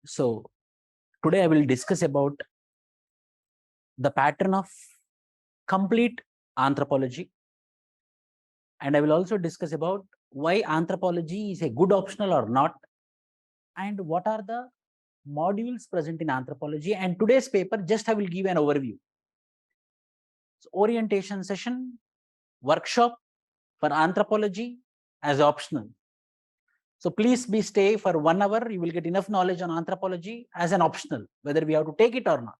So today I will discuss about the pattern of complete anthropology, and I will also discuss about why anthropology is a good optional or not, and what are the modules present in anthropology. And today's paper, just I will give an overview. So orientation session, workshop for anthropology as optional. So please be stay for 1 hour. You will get enough knowledge on anthropology as an optional, whether we have to take it or not.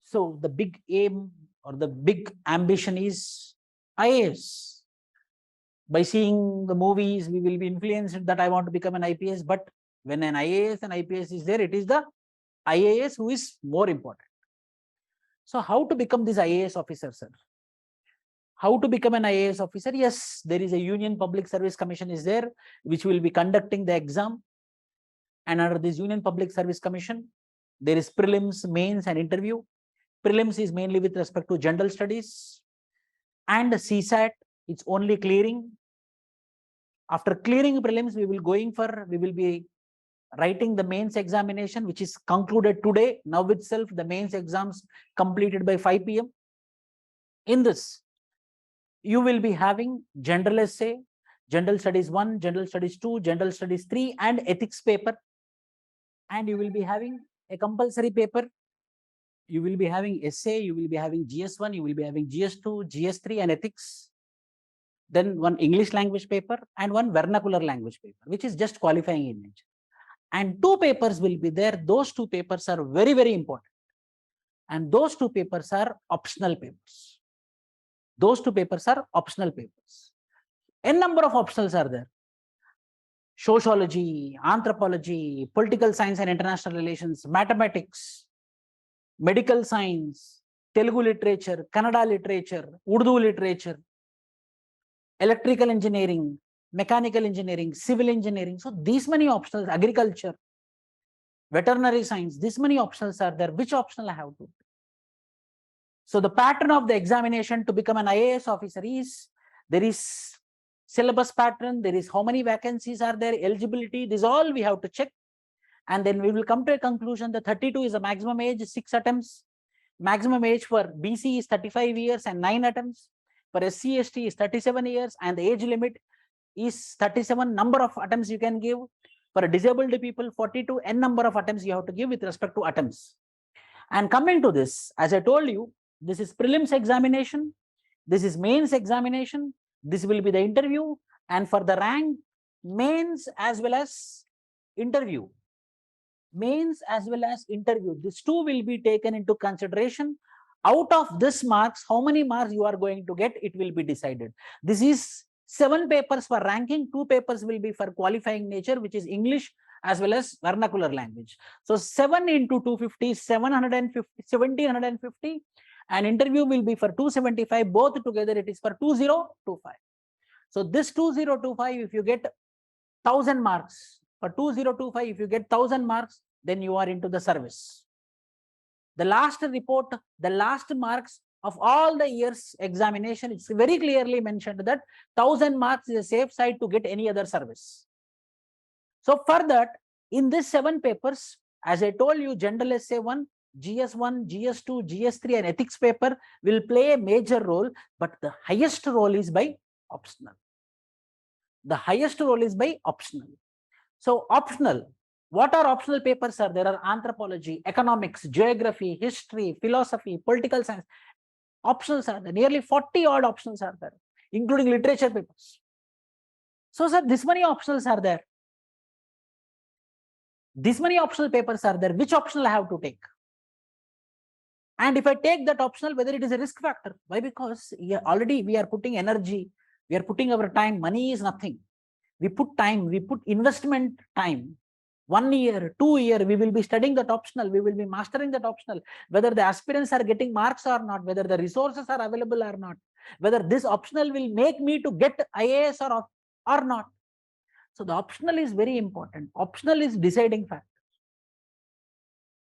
So the big aim or the big ambition is IAS. By seeing the movies, we will be influenced that I want to become an IPS. But when an IAS and IPS is there, it is the IAS who is more important. So how to become this IAS officer, sir? How to become an IAS officer? Yes, there is a Union Public Service Commission is there, which will be conducting the exam. And under this Union Public Service Commission, there is prelims, mains, and interview. Prelims is mainly with respect to general studies, and CSAT, it's only clearing. After clearing prelims, we will be writing the mains examination, which is concluded today. Now itself, the mains exams completed by 5 p.m. In this, you will be having general essay, general studies 1, general studies 2, general studies 3, and ethics paper. And you will be having a compulsory paper. You will be having essay, you will be having GS1, you will be having GS2, GS3, and ethics. Then one English language paper and one vernacular language paper, which is just qualifying in nature. And 2 papers will be there. Those 2 papers are very, very important. And those 2 papers are optional papers. Those 2 papers are optional papers. N number of optionals are there. Sociology, anthropology, political science and international relations, mathematics, medical science, Telugu literature, Kannada literature, Urdu literature, electrical engineering, mechanical engineering, civil engineering. So these many optionals, agriculture, veterinary science, these many optionals are there. Which optional I have to? So the pattern of the examination to become an IAS officer is, there is syllabus pattern, there is how many vacancies are there, eligibility, this all we have to check. And then we will come to a conclusion that 32 is the maximum age, 6 attempts. Maximum age for BC is 35 years and 9 attempts. For SC, ST is 37 years and the age limit is 37 number of attempts you can give. For disabled people, 42 n number of attempts you have to give with respect to attempts. And coming to this, as I told you, this is prelims examination, this is mains examination, this will be the interview, and for the rank, mains as well as interview. Mains as well as interview, these 2 will be taken into consideration. Out of this marks, how many marks you are going to get, it will be decided. This is 7 papers for ranking, 2 papers will be for qualifying nature, which is English as well as vernacular language. So 7 into 250, 750, 1750, and interview will be for 275. Both together it is for 2025. So this 2025, if you get 1000 marks, for 2025, if you get 1000 marks, then you are into the service. The last report, the last marks of all the years examination, it's very clearly mentioned that 1000 marks is a safe side to get any other service. So for that, in this 7 papers, as I told you, general essay 1, GS1, GS2, GS3, and ethics paper will play a major role, but the highest role is by optional. The highest role is by optional. So optional, what are optional papers? Are there are anthropology, economics, geography, history, philosophy, political science. Optionals are there. Nearly 40 odd options are there, including literature papers. So sir, this many optionals are there. This many optional papers are there. Which optional I have to take? And if I take that optional, whether it is a risk factor. Why? Because already we are putting energy, we are putting our time. Money is nothing. We put time, we put investment time. 1 year, 2 years, we will be studying that optional, we will be mastering that optional, whether the aspirants are getting marks or not, whether the resources are available or not, whether this optional will make me to get IAS or not. So the optional is very important. Optional is deciding factor.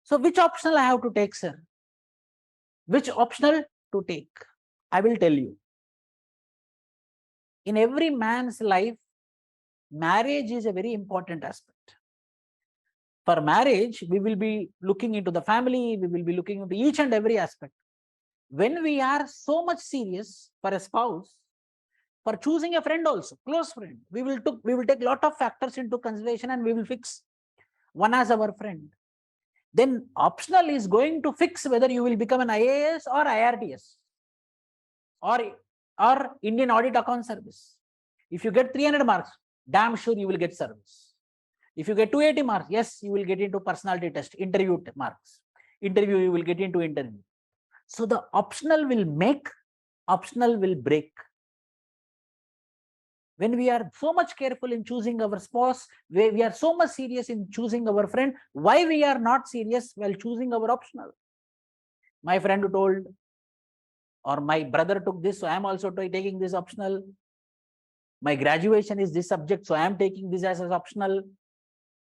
So which optional I have to take, sir? Which optional to take? I will tell you. In every man's life, marriage is a very important aspect. For marriage, we will be looking into the family, we will be looking into each and every aspect. When we are so much serious for a spouse, for choosing a friend also, close friend, we will take lot of factors into consideration and we will fix one as our friend. Then optional is going to fix whether you will become an IAS or IRTS or Indian Audit Account Service. If you get 300 marks, damn sure you will get service. If you get 280 marks, yes, you will get into personality test, interview marks. Interview, you will get into interview. So the optional will make, optional will break. When we are so much careful in choosing our spouse, we are so much serious in choosing our friend, why we are not serious while choosing our optional? My friend told, or my brother took this, so I am also taking this optional. My graduation is this subject, so I am taking this as an optional.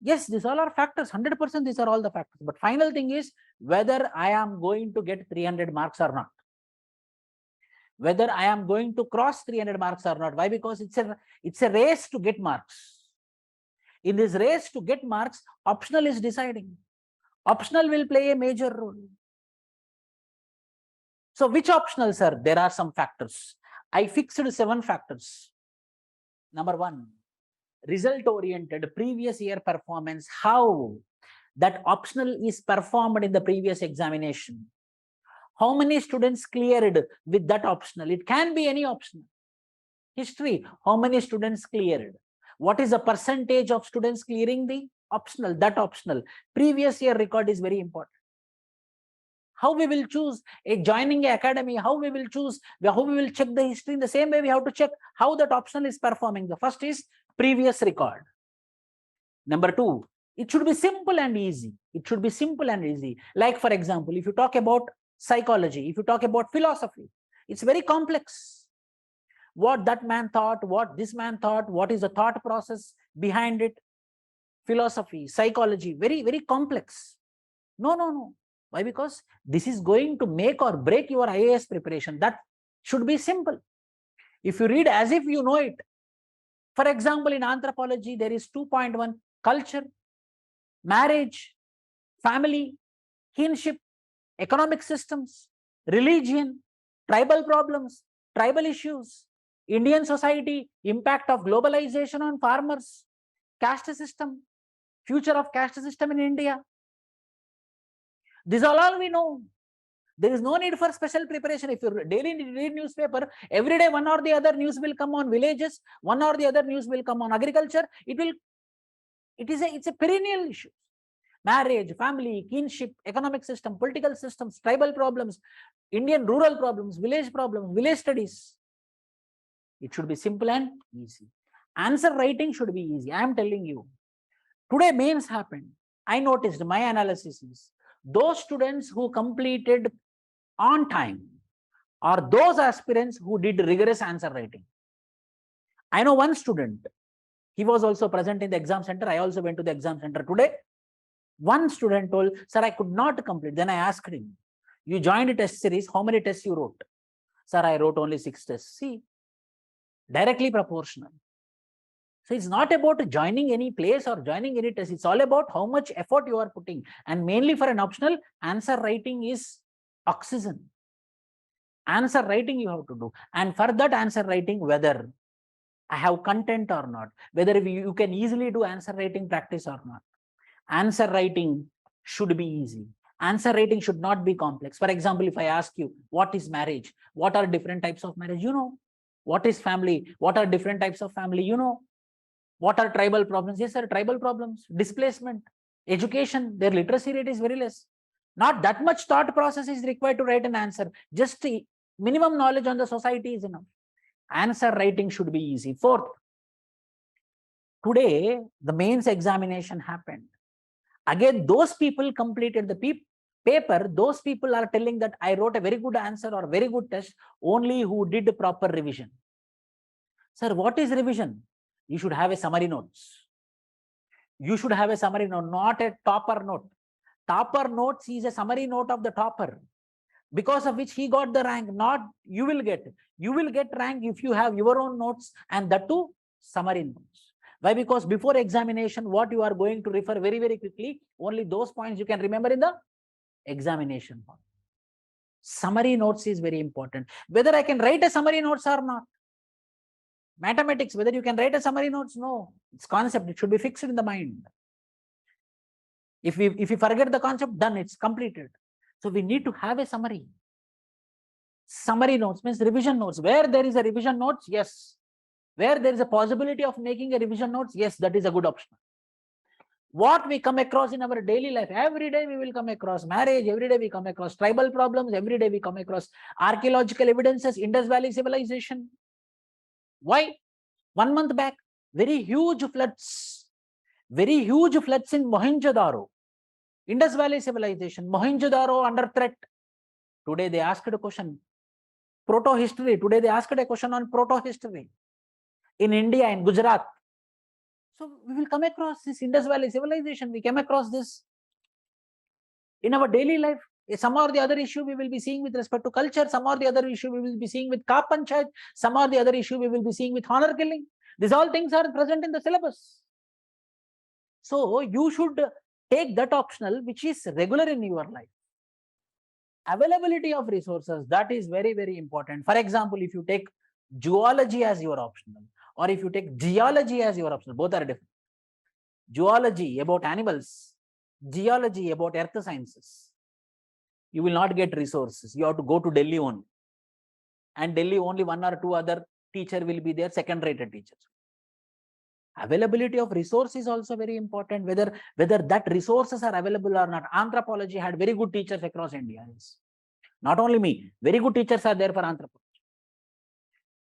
Yes, these all are factors, 100% these are all the factors. But final thing is whether I am going to get 300 marks or not. Whether I am going to cross 300 marks or not. Why? Because it's a race to get marks. In this race to get marks, optional is deciding. Optional will play a major role. So which optional, sir? There are some factors. I fixed 7 factors. Number 1, result-oriented previous year performance, how that optional is performed in the previous examination. How many students cleared with that optional? It can be any optional. History, how many students cleared? What is the percentage of students clearing the optional, that optional? Previous year record is very important. How we will choose a joining a academy, how we will choose, how we will check the history. In the same way, we have to check how that optional is performing. The first is previous record. Number 2, it should be simple and easy. It should be simple and easy. Like, for example, if you talk about psychology, if you talk about philosophy, it's very complex. What that man thought, what this man thought, what is the thought process behind it? Philosophy, psychology, very, very complex. No. Why? Because this is going to make or break your IAS preparation. That should be simple. If you read as if you know it. For example, in anthropology, there is 2.1 culture, marriage, family, kinship, economic systems, religion, tribal problems, tribal issues, Indian society, impact of globalization on farmers, caste system, future of caste system in India. These are all we know. There is no need for special preparation. If you daily read newspaper, every day one or the other news will come on villages, one or the other news will come on agriculture. It's a perennial issue. Marriage, family, kinship, economic system, political systems, tribal problems, Indian rural problems, village studies. It should be simple and easy. Answer writing should be easy. I am telling you. Today mains happened. I noticed, my analysis is, those students who completed on time are those aspirants who did rigorous answer writing. I know one student, he was also present in the exam center. I also went to the exam center today. One student told, sir, I could not complete. Then I asked him, you joined a test series, how many tests you wrote? Sir, I wrote only 6 tests. See, directly proportional. So it's not about joining any place or joining any test. It's all about how much effort you are putting. And mainly for an optional, answer writing is oxygen. Answer writing you have to do. And for that answer writing, whether I have content or not, whether you can easily do answer writing practice or not. Answer writing should be easy. Answer writing should not be complex. For example, if I ask you, what is marriage? What are different types of marriage? You know. What is family? What are different types of family? You know. What are tribal problems? Yes, sir, tribal problems, displacement, education, their literacy rate is very less. Not that much thought process is required to write an answer. Just minimum knowledge on the society is enough. Answer writing should be easy. 4th, today the mains examination happened. Again, those people completed the paper, those people are telling that I wrote a very good answer or very good test only who did proper revision. Sir, what is revision? You should have a summary notes. You should have a summary note, not a topper note. Topper notes is a summary note of the topper, because of which he got the rank. Not you will get. You will get rank if you have your own notes, and that too summary notes. Why? Because before examination, what you are going to refer very, very quickly, only those points you can remember in the examination hall. Summary notes is very important. Whether I can write a summary notes or not. Mathematics, whether you can write a summary notes, no. It's concept, it should be fixed in the mind. If we forget the concept, done, it's completed. So we need to have a summary. Summary notes means revision notes. Where there is a revision notes, yes. Where there is a possibility of making a revision notes, yes, that is a good option. What we come across in our daily life, every day we will come across marriage, every day we come across tribal problems, every day we come across archaeological evidences, Indus Valley civilization. Why? 1 month back, very huge floods in Mohenjo-daro. Indus Valley civilization, Mohenjo-daro under threat. Today they asked a question, proto-history. Today they asked a question on proto-history. In India, in Gujarat. So we will come across this Indus Valley civilization. We came across this in our daily life. Some or the other issue we will be seeing with respect to culture. Some or the other issue we will be seeing with Ka Panchayat. Some or the other issue we will be seeing with honor killing. These all things are present in the syllabus. So you should take that optional which is regular in your life. Availability of resources, that is very, very important. For example, if you take zoology as your optional, or if you take geology as your optional, both are different. Zoology about animals, geology about earth sciences. You will not get resources. You have to go to Delhi only. And Delhi only 1 or 2 other teacher will be there, second-rated teachers. Availability of resources is also very important, whether that resources are available or not. Anthropology had very good teachers across India. Not only me, very good teachers are there for anthropology.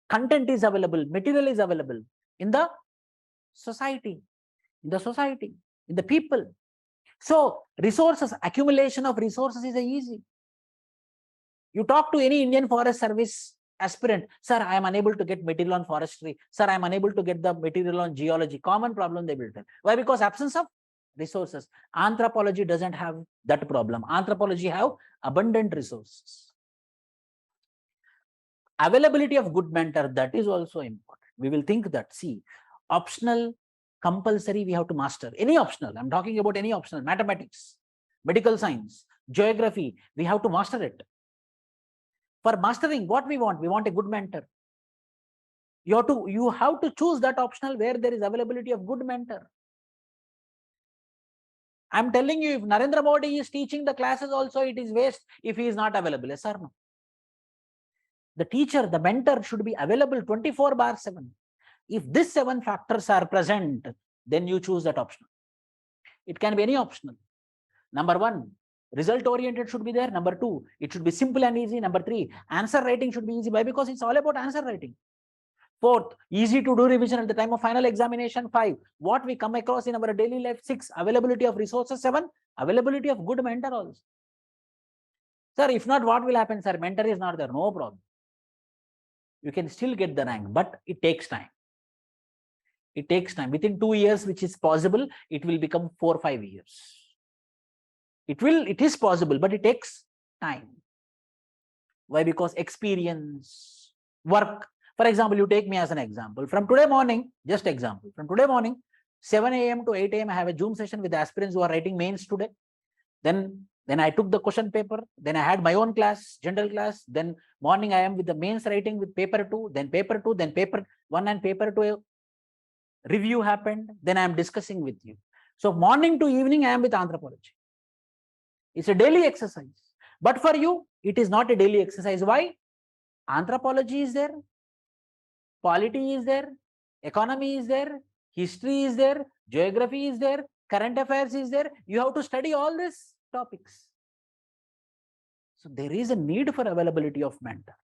Content is available, material is available in the society, in the people. So resources, accumulation of resources is easy. You talk to any Indian Forest Service aspirant, sir, I am unable to get material on forestry. Sir, I am unable to get the material on geology. Common problem they will tell. Why? Because absence of resources. Anthropology doesn't have that problem. Anthropology have abundant resources. Availability of good mentor, that is also important. We will think that, see, optional, compulsory, we have to master. Any optional, I'm talking about any optional, mathematics, medical science, geography, we have to master it. For mastering, what we want a good mentor. You have to choose that optional where there is availability of good mentor. I'm telling you, if Narendra Modi is teaching the classes also, it is waste if he is not available. Yes or no? The teacher, the mentor should be available 24/7. If these 7 factors are present, then you choose that option. It can be any optional. Number 1, result oriented should be there. Number 2, it should be simple and easy. Number 3, answer writing should be easy. Why? Because it's all about answer writing. 4th, easy to do revision at the time of final examination. 5, what we come across in our daily life. 6, availability of resources. 7, availability of good mentor also. Sir, if not, what will happen, sir? Mentor is not there. No problem. You can still get the rank, but it takes time. It takes time. Within 2 years, which is possible, it will become 4 or 5 years. It is possible, but it takes time. Why? Because experience, work. For example, you take me as an example. From today morning, just example, from today morning, 7 a.m. to 8 a.m. I have a Zoom session with the aspirants who are writing mains today. Then I took the question paper. Then I had my own class, general class. Then morning I am with the mains writing with paper 2, then paper 2, then paper 1 and paper 2 review happened. Then I am discussing with you. So morning to evening I am with anthropology. It's a daily exercise. But for you, it is not a daily exercise. Why? Anthropology is there, polity is there, economy is there, history is there, geography is there, current affairs is there. You have to study all these topics. So there is a need for availability of mentor.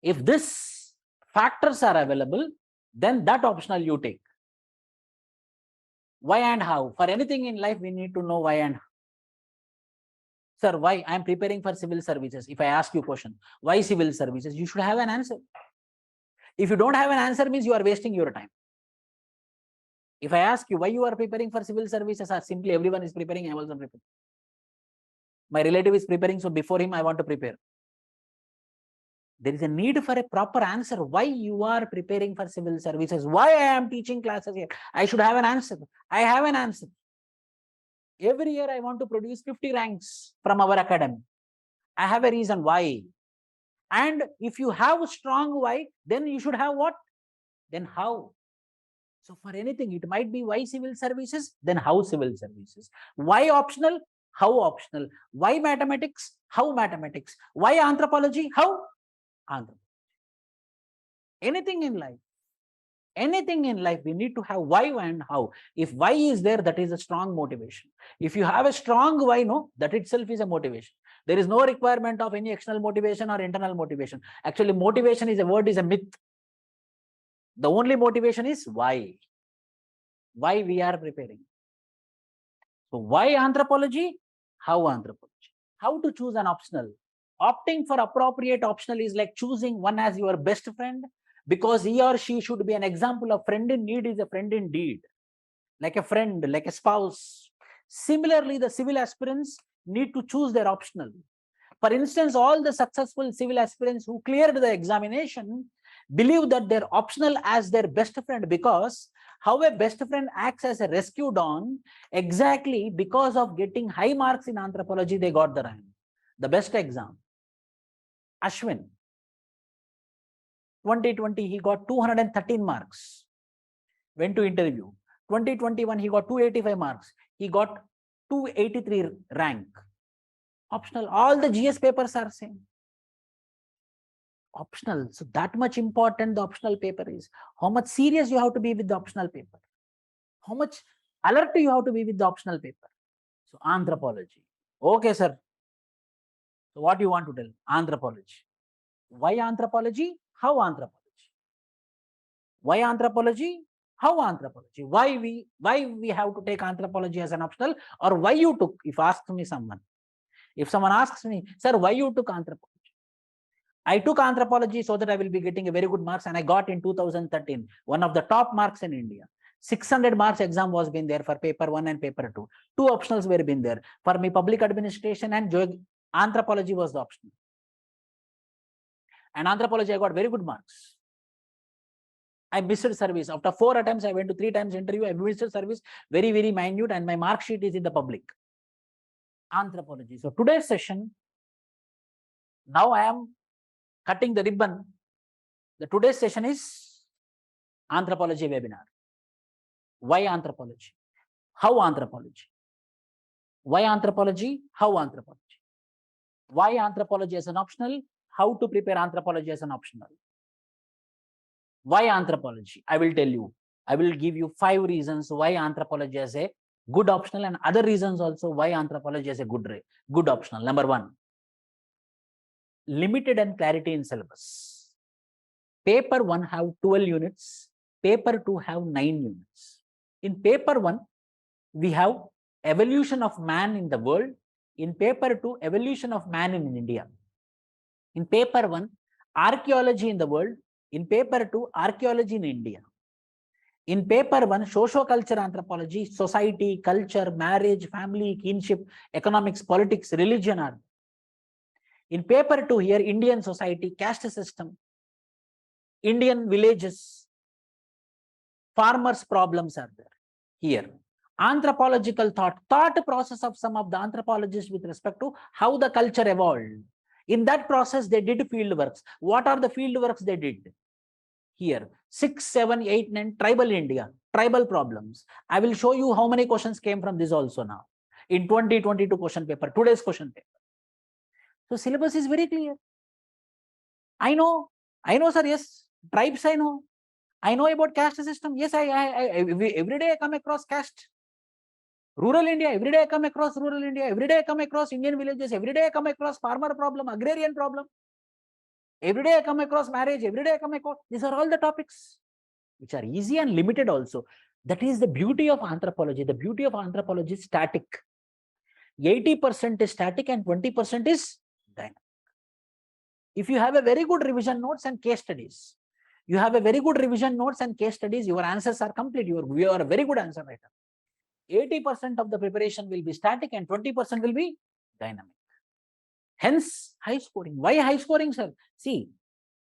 If these factors are available, then that optional you take. Why and how? For anything in life, we need to know why and how. Sir, why? I am preparing for civil services. If I ask you a question, why civil services? You should have an answer. If you don't have an answer, means you are wasting your time. If I ask you why you are preparing for civil services, or simply everyone is preparing, I am also preparing. My relative is preparing, so before him, I want to prepare. There is a need for a proper answer. Why you are preparing for civil services? Why I am teaching classes here? I should have an answer. I have an answer. Every year I want to produce 50 ranks from our academy. I have a reason why. And if you have a strong why, then you should have what? Then how? So for anything, it might be why civil services, then how civil services. Why optional? How optional. Why mathematics? How mathematics. Why anthropology? How anthropology. Anything in life. Anything in life, we need to have why and how. If why is there, that is a strong motivation. If you have a strong why, no, that itself is a motivation. There is no requirement of any external motivation or internal motivation. Actually, motivation is a word, is a myth. The only motivation is why. Why we are preparing. So why anthropology? How anthropology? How to choose an optional? Opting for appropriate optional is like choosing one as your best friend, because he or she should be an example of friend in need is a friend in deed. Like a friend, like a spouse. Similarly, the civil aspirants need to choose their optional. For instance, all the successful civil aspirants who cleared the examination believe that they're optional as their best friend, because how a best friend acts as a rescue dawn, exactly because of getting high marks in anthropology, they got the rank. The best exam. Ashwin, 2020, he got 213 marks. Went to interview. 2021, he got 285 marks. He got 283 rank. Optional. All the GS papers are same. Optional. So that much important the optional paper is. How much serious you have to be with the optional paper. How much alert you have to be with the optional paper. So anthropology. Okay, sir. So what you want to tell? Anthropology. Why anthropology? How anthropology? Why anthropology? How anthropology? Why we have to take anthropology as an optional, or why you took? If asked me someone, if someone asks me, sir, why you took anthropology? I took anthropology so that I will be getting a very good marks, and I got in 2013 one of the top marks in India. 600 marks exam was been there for paper 1 and paper 2. Two optionals were been there. For me, public administration and anthropology was the optional. And anthropology, I got very good marks. I missed service. After 4 attempts, I went to 3 times interview. I missed service, very, very minute, and my mark sheet is in the public. Anthropology. So today's session, now I am cutting the ribbon. The today's session is anthropology webinar. Why anthropology? How anthropology? Why anthropology? How anthropology? Why anthropology as an optional? How to prepare anthropology as an optional? Why anthropology? I will tell you. I will give you 5 reasons why anthropology is a good optional, and other reasons also why anthropology is a good optional. Number 1, limited and clarity in syllabus. Paper 1 have 12 units. Paper 2 have 9 units. In paper 1, we have evolution of man in the world. In paper 2, evolution of man in India. In paper 1, archaeology in the world. In paper 2, archaeology in India. In paper 1, socio-culture anthropology, society, culture, marriage, family, kinship, economics, politics, religion are. In paper 2 here, Indian society, caste system, Indian villages, farmers' problems are there. Here, anthropological thought process of some of the anthropologists with respect to how the culture evolved. In that process, they did field works. What are the field works they did? Here, 6, 7, 8, 9, tribal India, tribal problems. I will show you how many questions came from this also now. In 2022 question paper, today's question paper. So syllabus is very clear. I know, sir, yes. Tribes, I know. I know about caste system. Yes, every day I come across caste. Rural India, every day I come across rural India. Every day I come across Indian villages. Every day I come across farmer problem, agrarian problem. Every day I come across marriage. Every day I come across. These are all the topics which are easy and limited also. That is the beauty of anthropology. The beauty of anthropology is static. 80% is static and 20% is dynamic. If you have a very good revision notes and case studies, your answers are complete. You are a very good answer writer. 80% of the preparation will be static and 20% will be dynamic. Hence, high scoring. Why high scoring, sir? See,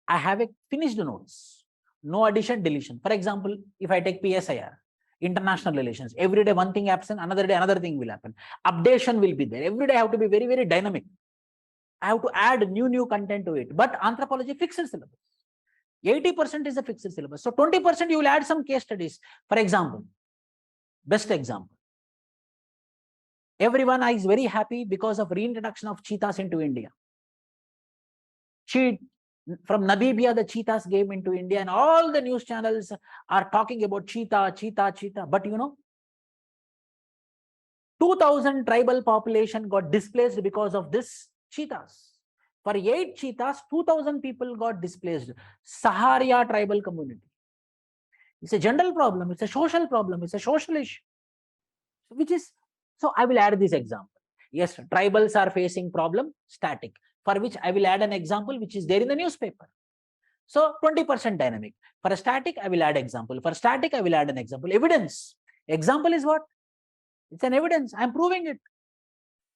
I have a finished notes, no addition, deletion. For example, if I take PSIR, international relations, every day one thing happens, another day another thing will happen. Updation will be there. Every day I have to be very, very dynamic. I have to add new content to it. But anthropology fixed syllabus. 80% is a fixed syllabus. So 20% you will add some case studies. For example, best example. Everyone is very happy because of reintroduction of cheetahs into India. From Namibia, the cheetahs came into India, and all the news channels are talking about cheetah. But 2,000 tribal population got displaced because of this cheetahs. For 8 cheetahs, 2,000 people got displaced. Saharia tribal community. It's a general problem. It's a social problem. It's a social issue. So I will add this example. Yes, tribals are facing problem, static, for which I will add an example which is there in the newspaper. So 20% dynamic. For a static, I will add example. For static, I will add an example. Evidence. Example is what? It's an evidence. I'm proving it.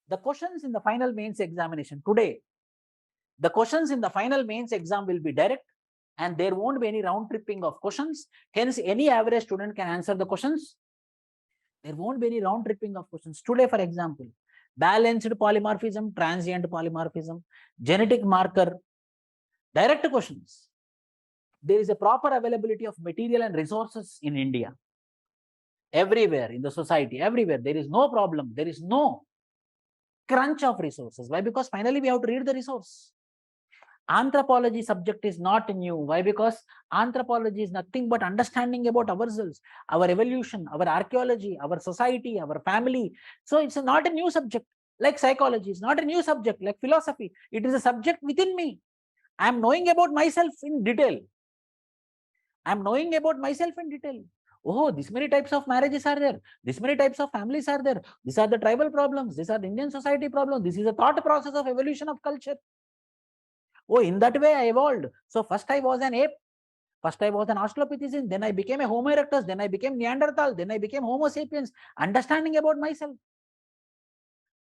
The questions in the final mains examination today, the questions in the final mains exam will be direct, and there won't be any round tripping of questions. Hence, any average student can answer the questions. There won't be any round tripping of questions. Today, for example, balanced polymorphism, transient polymorphism, genetic marker, direct questions. There is a proper availability of material and resources in India. Everywhere in the society, everywhere, there is no problem. There is no crunch of resources. Why? Because finally we have to read the resource. Anthropology subject is not new. Why? Because anthropology is nothing but understanding about ourselves, our evolution, our archaeology, our society, our family. So it's not a new subject. Like psychology is not a new subject. Like philosophy, it is a subject within me. I am knowing about myself in detail. I am knowing about myself in detail. Oh, this many types of marriages are there. This many types of families are there. These are the tribal problems. These are the Indian society problems. This is a thought process of evolution of culture. Oh, in that way I evolved. So first I was an ape. First I was an Australopithecine. Then I became a Homo erectus. Then I became Neanderthal. Then I became Homo sapiens. Understanding about myself.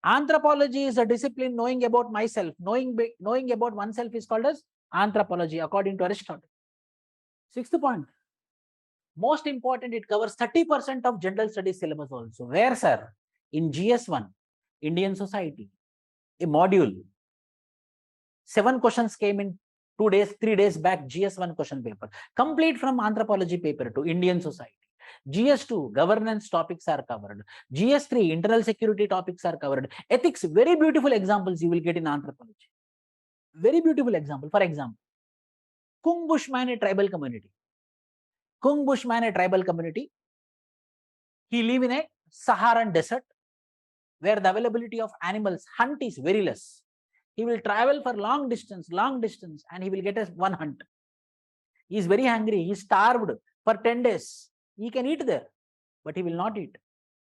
Anthropology is a discipline knowing about myself. Knowing about oneself is called as anthropology, according to Aristotle. Sixth point. Most important, it covers 30% of general studies syllabus also. Where, sir? In GS1, Indian Society, a module. 7 questions came in 2 days, 3 days back, GS1 question paper. Complete from anthropology paper to Indian Society. GS2, governance topics are covered. GS3, internal security topics are covered. Ethics, very beautiful examples you will get in anthropology. Very beautiful example. For example, Kung Bushman, a tribal community. Kung Bushman, a tribal community. He live in a Saharan desert where the availability of animals, hunt is very less. He will travel for long distance, and he will get one hunt. He is very hungry. He is starved for 10 days. He can eat there, but he will not eat.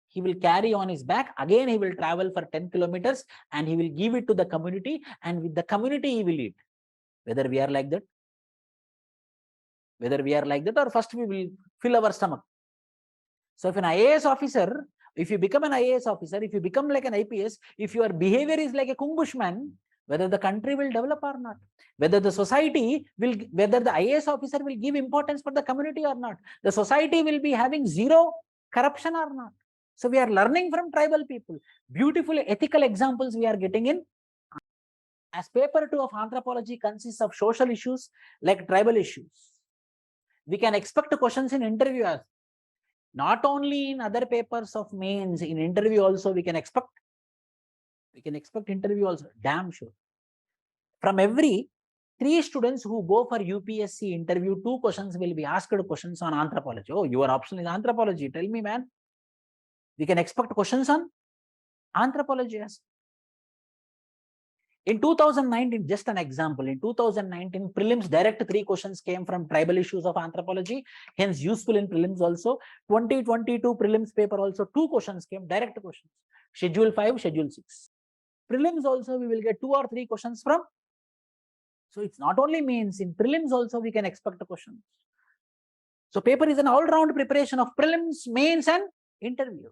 He will carry on his back. Again, he will travel for 10 kilometers and he will give it to the community, and with the community he will eat. Whether we are like that? Whether we are like that, or first we will fill our stomach. So if an IAS officer, if you become an IAS officer, if you become like an IPS, if your behavior is like a Kung Bushman, whether the country will develop or not, whether the society will, whether the IAS officer will give importance for the community or not, the society will be having zero corruption or not. So we are learning from tribal people. Beautiful ethical examples we are getting in. As paper 2 of anthropology consists of social issues like tribal issues, we can expect questions in interview as not only in other papers of mains, in interview also we can expect interview also, damn sure. From every 3 students who go for UPSC interview, 2 questions will be asked questions on anthropology. Oh, your option is anthropology. Tell me, man. We can expect questions on anthropology as in 2019, just an example, in 2019 prelims, direct 3 questions came from tribal issues of anthropology, hence useful in prelims also. 2022 prelims paper also 2 questions came, direct questions. Schedule 5, Schedule 6. Prelims also we will get 2 or 3 questions from. So it's not only means, in prelims also we can expect questions. So paper is an all-round preparation of prelims, mains and interview.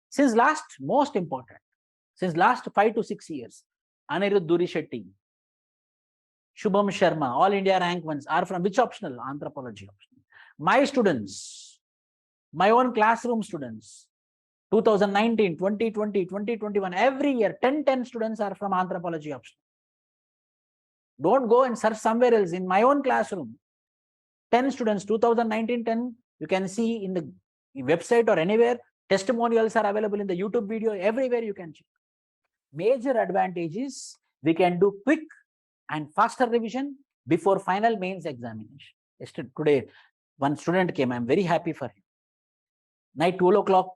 Since last, most important, since last 5 to 6 years, Anirudh Duri Shetty, Shubham Sharma, all India rank ones are from which optional? Anthropology optional. My students, my own classroom students, 2019, 2020, 2021, every year 10 students are from Anthropology optional. Don't go and search somewhere else. In my own classroom, 10 students, 2019, 10, you can see in the website or anywhere, testimonials are available in the YouTube video, everywhere you can check. Major advantage is we can do quick and faster revision before final mains examination. Today, one student came, I'm very happy for him. Night 12 o'clock,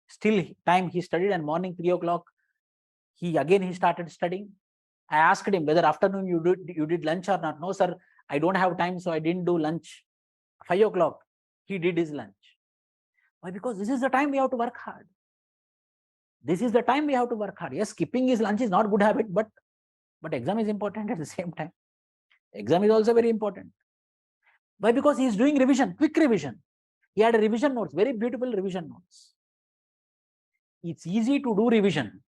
still time he studied, and morning 3 o'clock, he started studying. I asked him whether afternoon you did lunch or not. No, sir, I don't have time, so I didn't do lunch. 5 o'clock, he did his lunch. Why? Because this is the time we have to work hard. This is the time we have to work hard. Yes, skipping his lunch is not good habit, but exam is important at the same time. Exam is also very important. Why? Because he is doing revision, quick revision. He had a revision notes, very beautiful revision notes. It's easy to do revision.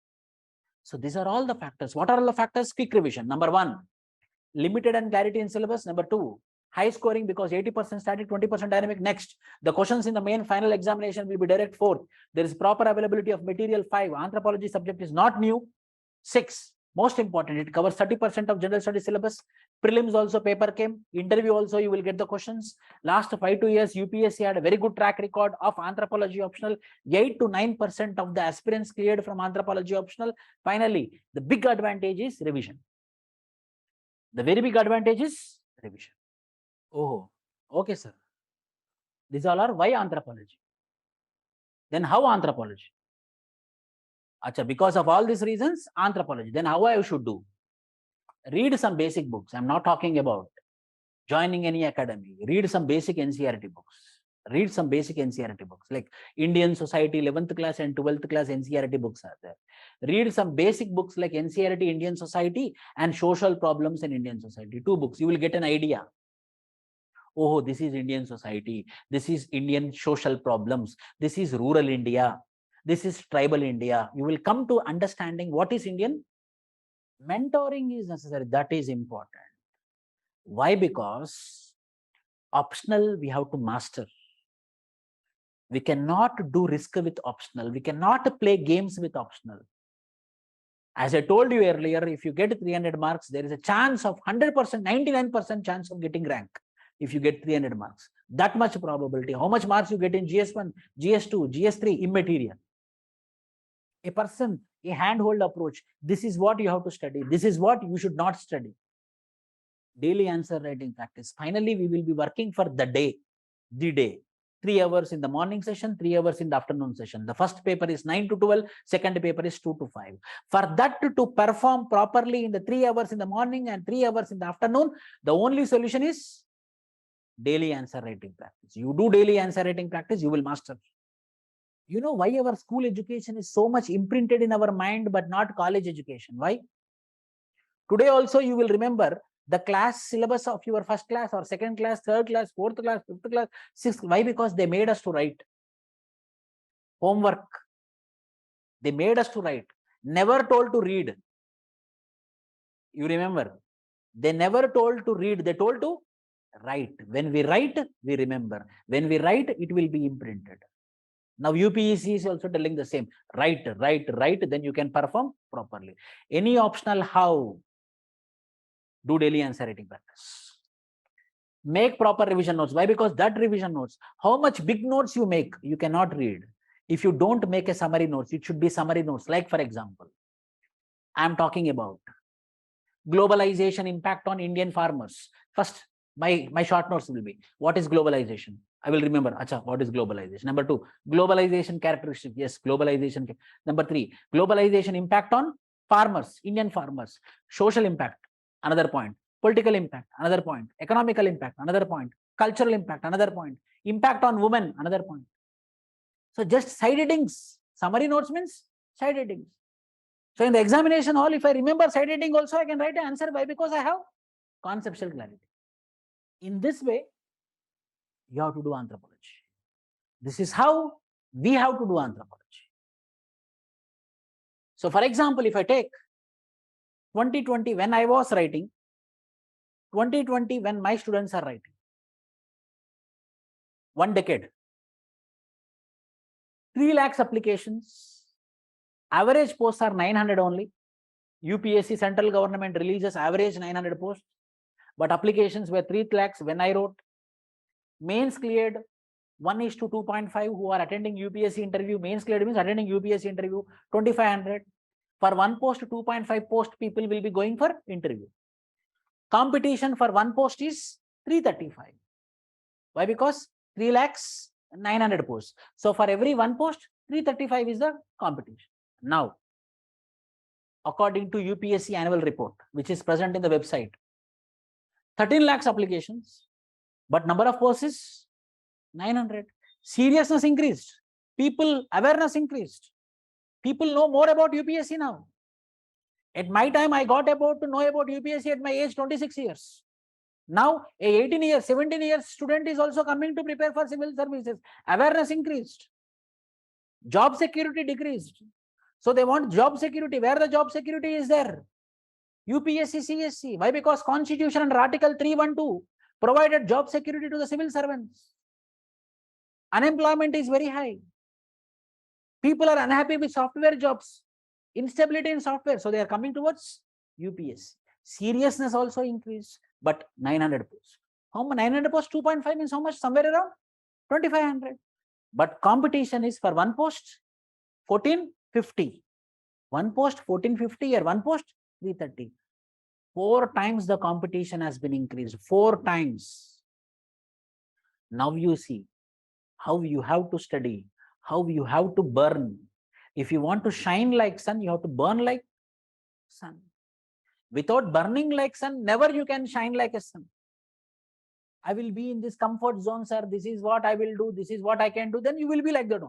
So these are all the factors. What are all the factors? Quick revision. Number 1, limited and clarity in syllabus. Number 2, high scoring because 80% static, 20% dynamic. Next, the questions in the main final examination will be direct. 4th, there is proper availability of material. 5, anthropology subject is not new. 6, most important, it covers 30% of general studies syllabus. Prelims also paper came. Interview also you will get the questions. Last 5 to years, UPSC had a very good track record of anthropology optional. 8 to 9% of the aspirants cleared from anthropology optional. Finally, the big advantage is revision. The very big advantage is revision. Oh, okay, sir. These all are why anthropology. Then how anthropology? Acha, because of all these reasons, anthropology. Then how I should do? Read some basic books. I'm not talking about joining any academy. Read some basic NCERT books. Read some basic NCERT books like Indian Society 11th class and 12th class NCERT books are there. Read some basic books like NCERT Indian Society and Social Problems in Indian Society. 2 books. You will get an idea. Oh, this is Indian society. This is Indian social problems. This is rural India. This is tribal India. You will come to understanding what is Indian. Mentoring is necessary. That is important. Why? Because optional we have to master. We cannot do risk with optional. We cannot play games with optional. As I told you earlier, if you get 300 marks, there is a chance of 100%, 99% chance of getting rank. If you get 300 marks, that much probability. How much marks you get in GS1, GS2, GS3, immaterial. A person, a handhold approach. This is what you have to study. This is what you should not study. Daily answer writing practice. Finally, we will be working for the day. 3 hours in the morning session, 3 hours in the afternoon session. The first paper is 9 to 12, second paper is 2 to 5. For that to perform properly in the 3 hours in the morning and 3 hours in the afternoon, the only solution is daily answer writing practice. You do daily answer writing practice, you will master. You know why our school education is so much imprinted in our mind, but not college education? Why? Today also you will remember the class syllabus of your first class or second class, third class, fourth class, fifth class, sixth. Why? Because they made us to write homework. They made us to write. Never told to read. You remember? They never told to read. They told to write. When we write, we remember. When we write, it will be imprinted. Now UPSC is also telling the same. Write, then you can perform properly. Any optional how? Do daily answer writing practice. Make proper revision notes. Why? Because that revision notes, how much big notes you make, you cannot read. If you don't make a summary notes, it should be summary notes. Like for example, I am talking about globalization impact on Indian farmers. First, my short notes will be, what is globalization? I will remember, acha, what is globalization? Number 2, globalization characteristic. Yes, globalization. Number 3, globalization impact on farmers, Indian farmers. Social impact, another point. Political impact, another point. Economical impact, another point. Cultural impact, another point. Impact on women, another point. So just side headings. Summary notes means side headings. So in the examination hall, if I remember side heading also, I can write an answer. Why? Because I have conceptual clarity. In this way, you have to do anthropology. This is how we have to do anthropology. So for example, if I take 2020, when I was writing, 2020, when my students are writing, 1 decade, 3 lakhs applications, average posts are 900 only. UPSC central government releases average 900 posts, but applications were 3 lakhs when I wrote. Mains cleared 1:2.5 who are attending UPSC interview. Mains cleared means attending UPSC interview 2500. For 1 post, 2.5 post people will be going for interview. Competition for 1 post is 335. Why? Because 3 lakhs 900 posts. So for every 1 post, 335 is the competition. Now, according to UPSC annual report, which is present in the website, 13 lakhs applications, but number of posts is 900. Seriousness increased. People awareness increased. People know more about UPSC now. At my time, I got to know about UPSC at my age 26 years. Now, a 18 years, 17 years student is also coming to prepare for civil services. Awareness increased. Job security decreased. So they want job security. Where the job security is there? UPSC CSE. Why? Because Constitution under Article 312 provided job security to the civil servants. Unemployment is very high. People are unhappy with software jobs. Instability in software. So they are coming towards UPSC. Seriousness also increased, but 900 posts. How much? 900 posts, 2.5 means how much? Somewhere around 2500. But competition is for 1 post, 1450. 1 post, 1450, or 1 post, 330. 4 times the competition has been increased. 4 times. Now you see how you have to study, how you have to burn. If you want to shine like sun, you have to burn like sun. Without burning like sun, never you can shine like a sun. I will be in this comfort zone, sir. This is what I will do. This is what I can do. Then you will be like that.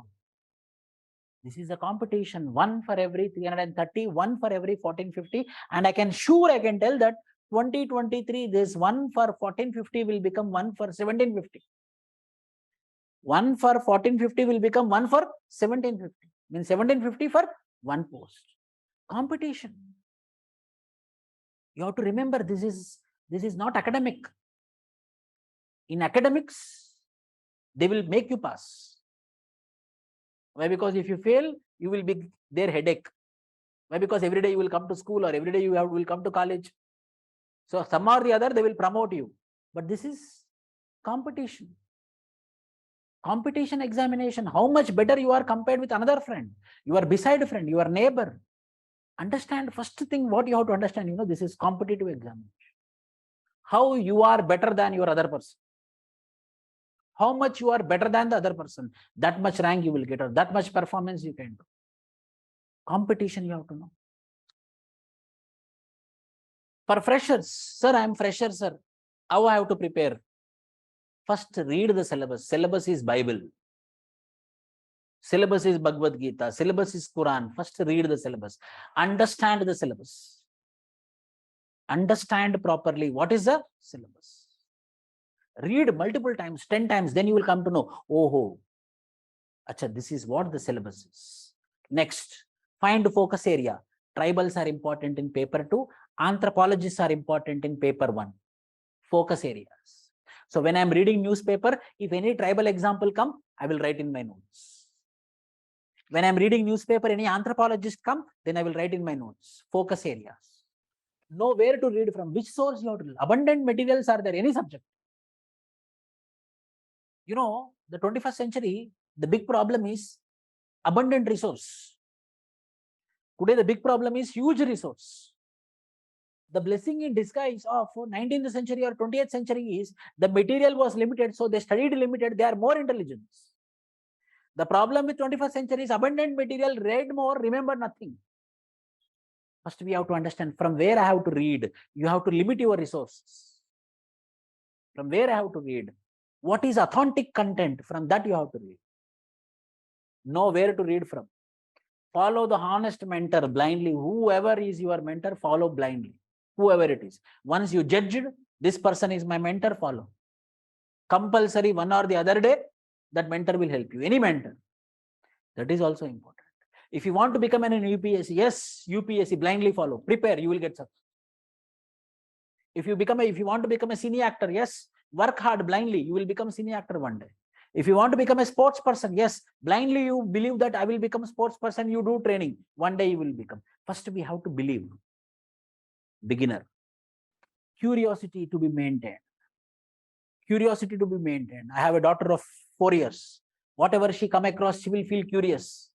This is a competition. 1 for every 330, 1 for every 1450. And I can tell that 2023, this 1 for 1450 will become 1 for 1750. 1 for 1450 will become 1 for 1750. Means 1750 for 1 post. Competition. You have to remember this is not academic. In academics, they will make you pass. Why? Because if you fail, you will be their headache. Why? Because every day you will come to school, or every day you will come to college. So some or the other, they will promote you. But this is competition. Competition examination. How much better you are compared with another friend, your beside friend, your neighbor. Understand, first thing what you have to understand, this is competitive examination. How you are better than your other person. How much you are better than the other person, that much rank you will get, or that much performance you can do. Competition you have to know. For freshers, sir, I am fresher, sir. How I have to prepare? First, read the syllabus. Syllabus is Bible. Syllabus is Bhagavad Gita. Syllabus is Quran. First, read the syllabus. Understand the syllabus. Understand properly what is the syllabus. Read multiple times, 10 times, then you will come to know, oh, acha, this is what the syllabus is. Next, find focus area. Tribals are important in paper 2. Anthropologists are important in paper 1. Focus areas. So when I am reading newspaper, if any tribal example come, I will write in my notes. When I am reading newspaper, any anthropologist come, then I will write in my notes. Focus areas. Know where to read from, which source you have to read. Abundant materials are there, any subject. The 21st century, the big problem is abundant resource. Today, the big problem is huge resource. The blessing in disguise of 19th century or 20th century is the material was limited, so they studied limited, they are more intelligent. The problem with 21st century is abundant material, read more, remember nothing. First, we have to understand from where I have to read. You have to limit your resources. From where I have to read. What is authentic content? From that you have to read. Know where to read from. Follow the honest mentor blindly. Whoever is your mentor, follow blindly. Whoever it is. Once you judged, this person is my mentor, follow. Compulsory one or the other day, that mentor will help you. Any mentor. That is also important. If you want to become an UPSC, yes, UPSC, blindly follow. Prepare, you will get success. If you want to become a senior actor, yes, work hard blindly, you will become senior actor one day. If you want to become a sports person, yes, blindly you believe that I will become a sports person, you do training, one day you will become. First we have to believe. Beginner. Curiosity to be maintained. Curiosity to be maintained. I have a daughter of 4 years. Whatever she come across, she will feel curious.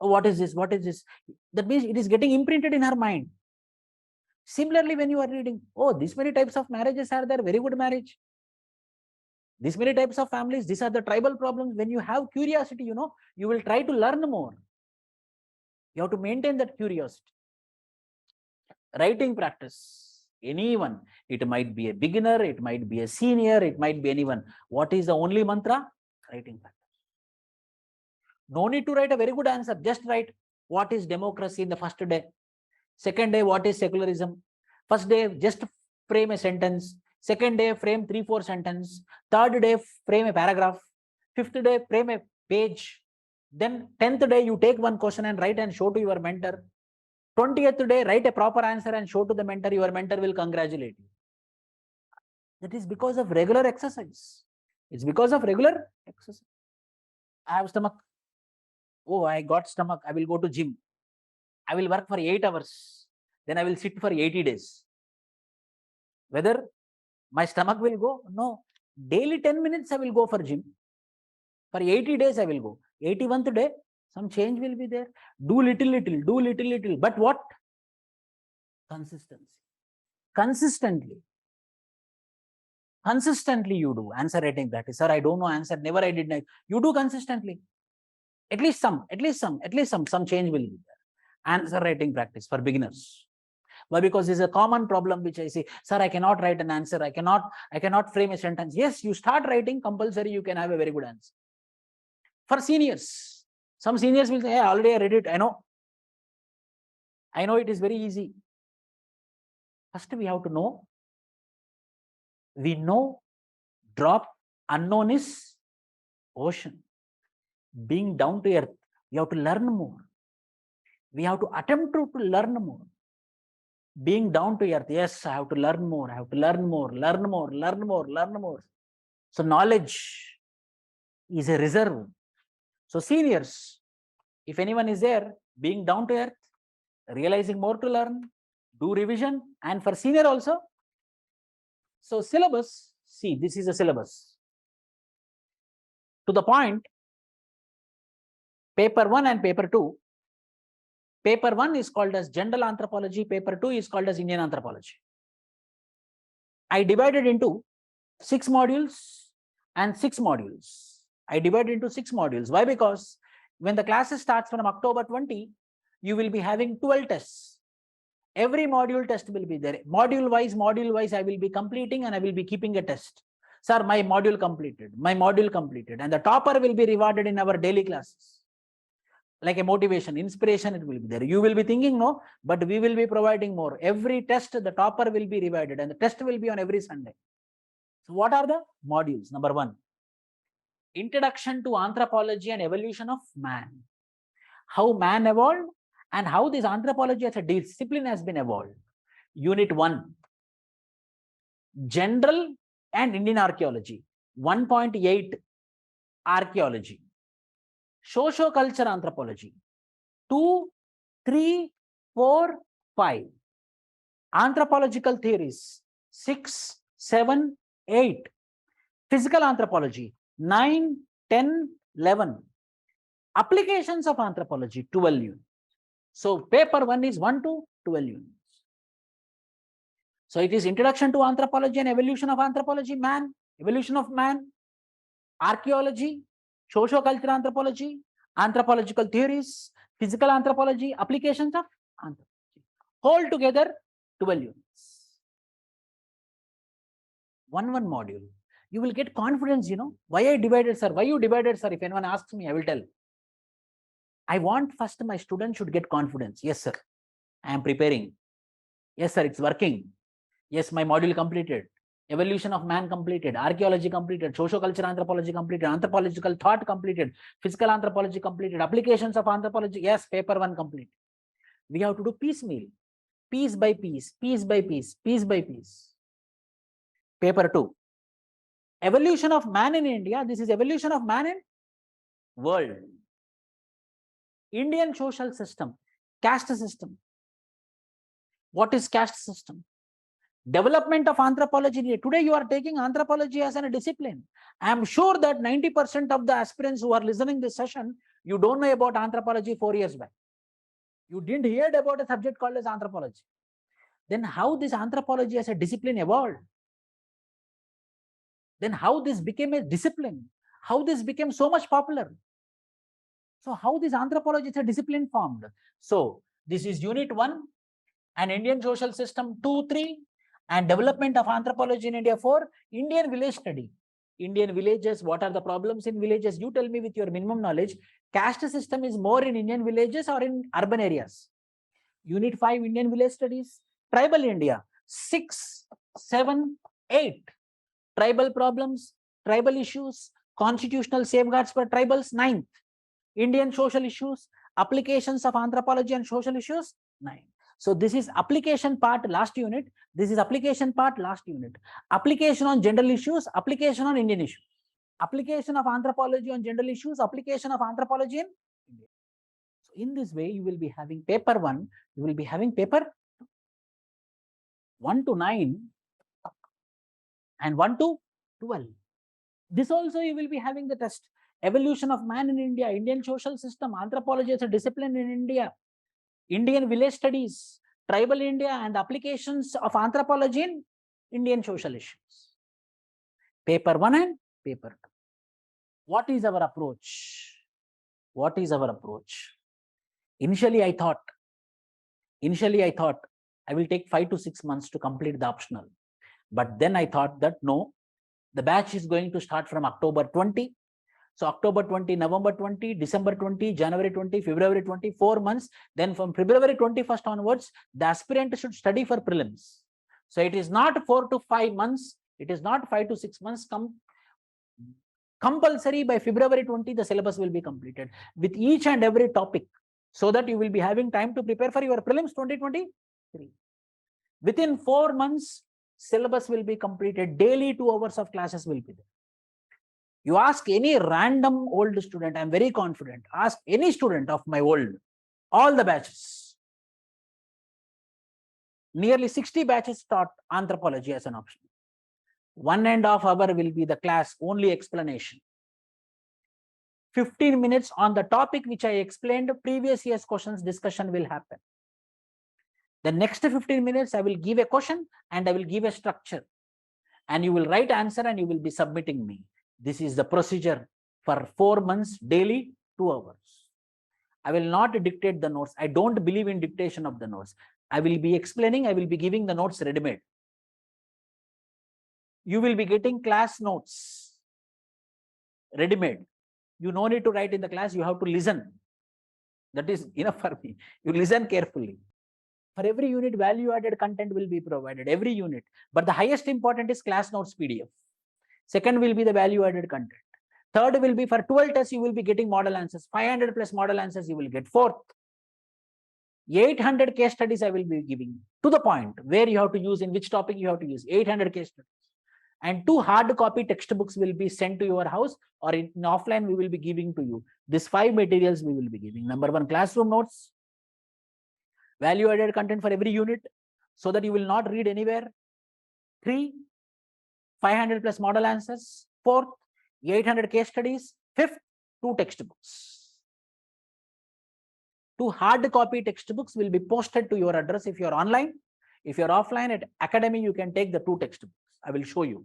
Oh, what is this? What is this? That means it is getting imprinted in her mind. Similarly, when you are reading, oh, this many types of marriages are there, very good marriage. This many types of families, these are the tribal problems. When you have curiosity, you will try to learn more. You have to maintain that curiosity. Writing practice. Anyone, it might be a beginner, it might be a senior, it might be anyone. What is the only mantra? Writing practice. No need to write a very good answer. Just write what is democracy in the first day. Second day, what is secularism? First day, just frame a sentence. Second day, frame 3-4 sentences. Third day, frame a paragraph. Fifth day, frame a page. Then 10th day, you take one question and write and show to your mentor. 20th day, write a proper answer and show to the mentor. Your mentor will congratulate you. That is because of regular exercise. It's because of regular exercise. I have stomach. Oh, I got stomach. I will go to gym. I will work for 8 hours. Then I will sit for 80 days. Whether my stomach will go? No. Daily 10 minutes I will go for gym. For 80 days I will go. 81st day, some change will be there. Do little. But what? Consistency. Consistently you do. Answer writing practice. Sir, I don't know answer. Never I did. You do consistently. At least some change will be there. Answer writing practice for beginners. Why? Because there's a common problem which I say, sir, I cannot write an answer. I cannot frame a sentence. Yes, you start writing, compulsory, you can have a very good answer. For seniors, some seniors will say, hey, already I read it. I know it is very easy. First we have to know. We know drop, unknown is ocean. Being down to earth, we have to learn more. We have to attempt to learn more. Being down to earth, yes, I have to learn more. Learn more. So knowledge is a reserve. So seniors, if anyone is there, being down to earth, realizing more to learn, do revision. And for senior also, so syllabus, see, this is a syllabus. To the point, paper 1 and paper 2. Paper 1 is called as general anthropology. Paper 2 is called as Indian anthropology. I divided into 6 modules and 6 modules. I divided into 6 modules. Why? Because when the classes starts from October 20, you will be having 12 tests. Every module test will be there. Module wise, I will be completing and I will be keeping a test. Sir, my module completed. And the topper will be rewarded in our daily classes. Like a motivation, inspiration, it will be there. You will be thinking, no, but we will be providing more. Every test, the topper will be rewarded and the test will be on every Sunday. So what are the modules? Number 1, Introduction to Anthropology and Evolution of Man. How man evolved and how this anthropology as a discipline has been evolved. Unit 1, General and Indian Archaeology. 1.8, Archaeology. Socio-culture Anthropology. 2, 3, 4, 5. Anthropological Theories. 6, 7, 8. Physical Anthropology. 9, 10, 11. Applications of Anthropology. 12 units. So paper 1 is 1 to 12 units. So it is Introduction to Anthropology and Evolution of Anthropology, Man, Evolution of Man, Archaeology, Socio-cultural Anthropology, Anthropological Theories, Physical Anthropology, Applications of Anthropology. Whole together 12 units. One module. You will get confidence, Why I divided, sir? Why you divided, sir? If anyone asks me, I will tell. I want first my student should get confidence. Yes, sir. I am preparing. Yes, sir. It's working. Yes, my module completed. Evolution of Man completed. Archaeology completed. Socio-cultural Anthropology completed. Anthropological Thought completed. Physical Anthropology completed. Applications of Anthropology. Yes, paper 1 complete. We have to do piecemeal. Piece by piece. Paper 2. Evolution of man in India. This is evolution of man in world. Indian social system. Caste system. What is caste system? Development of anthropology. Today you are taking anthropology as a discipline. I am sure that 90% of the aspirants who are listening this session, you don't know about anthropology 4 years back. You didn't hear about a subject called as anthropology. Then how this anthropology as a discipline evolved? Then how this became a discipline? How this became so much popular? So how this anthropology is a discipline formed? So this is unit 1 and Indian social system 2, 3 and development of anthropology in India 4, Indian village study. Indian villages, what are the problems in villages? You tell me with your minimum knowledge. Caste system is more in Indian villages or in urban areas? Unit 5, Indian village studies. Tribal India, 6, 7, 8. Tribal problems, tribal issues, constitutional safeguards for tribals, 9th. Indian social issues, applications of anthropology and social issues, 9. So this is application part last unit. This is application part last unit. Application on general issues, application on Indian issues. Application of anthropology on general issues, application of anthropology in India. So in this way, you will be having paper 1, you will be having paper 1 to 9 and 1 to 12. This also you will be having the test. Evolution of man in India, Indian social system, anthropology as a discipline in India, Indian village studies, tribal India and applications of anthropology in Indian social issues. Paper 1 and paper 2. What is our approach? What is our approach? Initially I thought I will take 5 to 6 months to complete the optional. But then I thought that no, the batch is going to start from October 20. So October 20, November 20, December 20, January 20, February 20, 4 months. Then from February 21st onwards, the aspirant should study for prelims. So it is not 4 to 5 months. It is not 5 to 6 months. Compulsory by February 20, the syllabus will be completed with each and every topic so that you will be having time to prepare for your prelims 2023. Within 4 months, syllabus will be completed. Daily 2 hours of classes will be there. You ask any random old student, I am very confident, ask any student of my old, all the batches. Nearly 60 batches taught anthropology as an option. 1.5 hours will be the class, only explanation. 15 minutes on the topic which I explained, previous year's questions discussion will happen. The next 15 minutes, I will give a question and I will give a structure. And you will write answer and you will be submitting me. This is the procedure for 4 months, daily 2 hours. I will not dictate the notes. I don't believe in dictation of the notes. I will be explaining, I will be giving the notes ready-made. You will be getting class notes ready-made. You no need to write in the class, you have to listen. That is enough for me. You listen carefully. For every unit, value-added content will be provided, every unit. But the highest important is class notes PDF. Second will be the value-added content. Third will be for 12 tests, you will be getting model answers. 500 plus model answers you will get. Fourth, 800 case studies I will be giving to the point where you have to use, in which topic you have to use. 800 case studies. And 2 hard copy textbooks will be sent to your house, or in offline we will be giving to you. These 5 materials we will be giving. Number 1, classroom notes. Value-added content for every unit so that you will not read anywhere. 3, 500 plus model answers. 4th, 800 case studies. 5th, 2 textbooks. 2 hard copy textbooks will be posted to your address if you are online. If you are offline at academy, you can take the 2 textbooks. I will show you.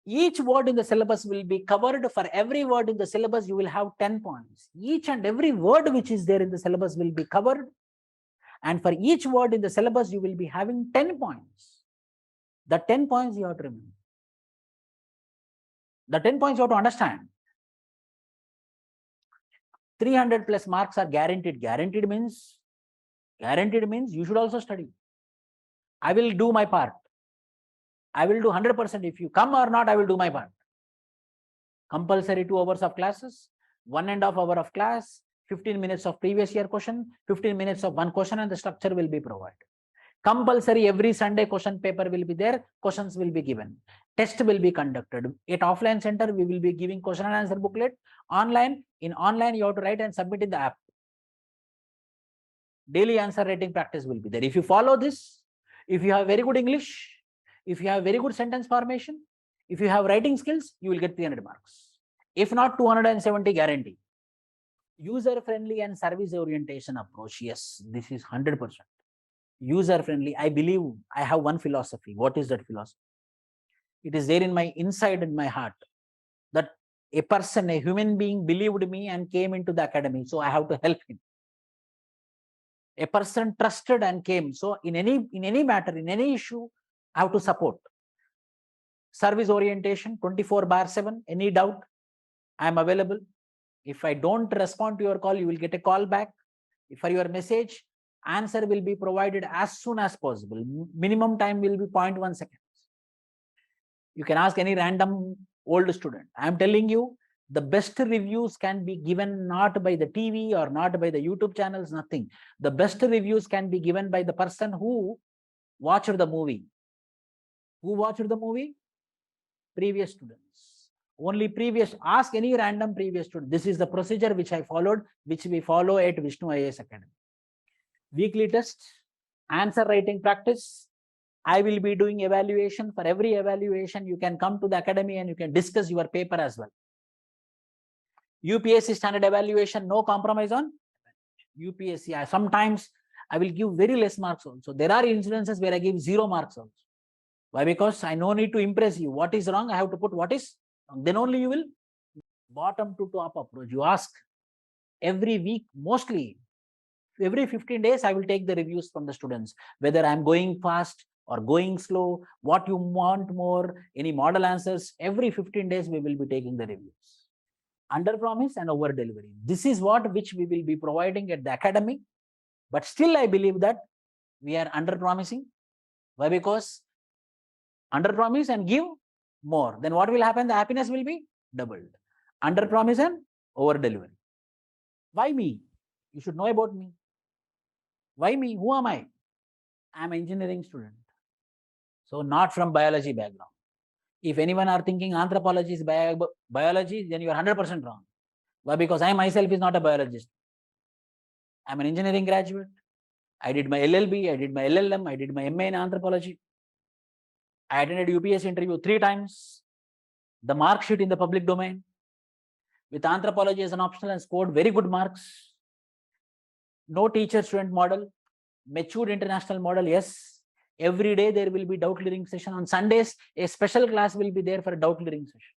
Each word in the syllabus will be covered. For every word in the syllabus, you will have 10 points. Each and every word which is there in the syllabus will be covered. And for each word in the syllabus, you will be having 10 points. The 10 points you have to remember. The 10 points you have to understand. 300 plus marks are guaranteed. Guaranteed means you should also study. I will do my part. I will do 100%. If you come or not, I will do my part. Compulsory 2 hours of classes, 1.5 hours of class, 15 minutes of previous year question, 15 minutes of one question, and the structure will be provided. Compulsory every Sunday question paper will be there, questions will be given. Test will be conducted. At offline center, we will be giving question and answer booklet. In online, you have to write and submit in the app. Daily answer writing practice will be there. If you follow this, if you have very good English, if you have very good sentence formation, if you have writing skills, you will get 300 marks. If not, 270 guarantee. User-friendly and service-orientation approach. Yes, this is 100%. User-friendly. I believe I have one philosophy. What is that philosophy? It is there in my inside, in my heart, that a person, a human being believed me and came into the academy. So I have to help him. A person trusted and came. So in any matter, in any issue, I have to support. Service orientation, 24/7. Any doubt, I am available. If I don't respond to your call, you will get a call back. For your message, answer will be provided as soon as possible. Minimum time will be 0.1 seconds. You can ask any random old student. I am telling you, the best reviews can be given not by the TV or not by the YouTube channels, nothing. The best reviews can be given by the person who watched the movie. Who watched the movie? Previous students. Only previous. Ask any random previous student. This is the procedure which I followed, which we follow at Vishnu IAS Academy. Weekly test, answer writing practice. I will be doing evaluation. For every evaluation, you can come to the academy and you can discuss your paper as well. UPSC standard evaluation, no compromise on UPSC. Sometimes I will give very less marks also. There are incidences where I give 0 marks also. Why? Because I no need to impress you. What is wrong? I have to put what is wrong. Then only you will bottom to top approach. You ask every week, mostly every 15 days, I will take the reviews from the students, whether I'm going fast or going slow, what you want more, any model answers. Every 15 days, we will be taking the reviews. Under promise and over delivery. This is which we will be providing at the academy. But still, I believe that we are under promising. Why? Because under promise and give more. Then what will happen? The happiness will be doubled. Under promise and over delivery. Why me? You should know about me. Why me? Who am I? I am an engineering student. So not from biology background. If anyone are thinking anthropology is biology, then you are 100% wrong. Why? Because I myself is not a biologist. I am an engineering graduate. I did my LLB, I did my LLM, I did my MA in anthropology. I attended UPSC interview 3 times. The mark sheet in the public domain. With anthropology as an optional and scored very good marks. No teacher-student model. Matured international model, yes. Every day there will be doubt clearing session. On Sundays, a special class will be there for a doubt clearing session.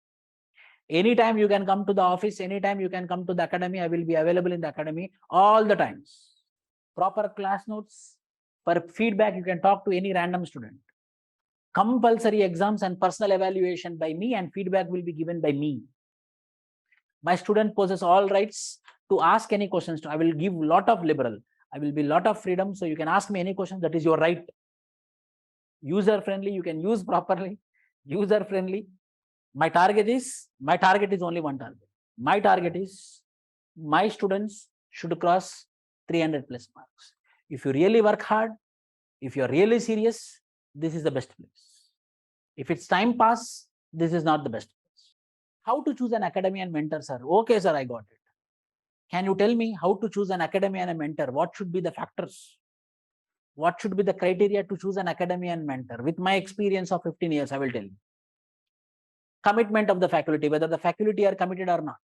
Anytime you can come to the office, anytime you can come to the academy, I will be available in the academy all the times. Proper class notes. For feedback, you can talk to any random student. Compulsory exams and personal evaluation by me, and feedback will be given by me. My student possess all rights to ask any questions. I will give lot of liberal. I will be lot of freedom. So you can ask me any question. That is your right. User friendly. You can use properly. User friendly. My target is only one target. My target is my students should cross 300 plus marks. If you really work hard, if you are really serious, this is the best place. If it's time pass, this is not the best place. How to choose an academy and mentor, sir? Okay, sir, I got it. Can you tell me how to choose an academy and a mentor? What should be the factors? What should be the criteria to choose an academy and mentor? With my experience of 15 years, I will tell you. Commitment of the faculty, whether the faculty are committed or not.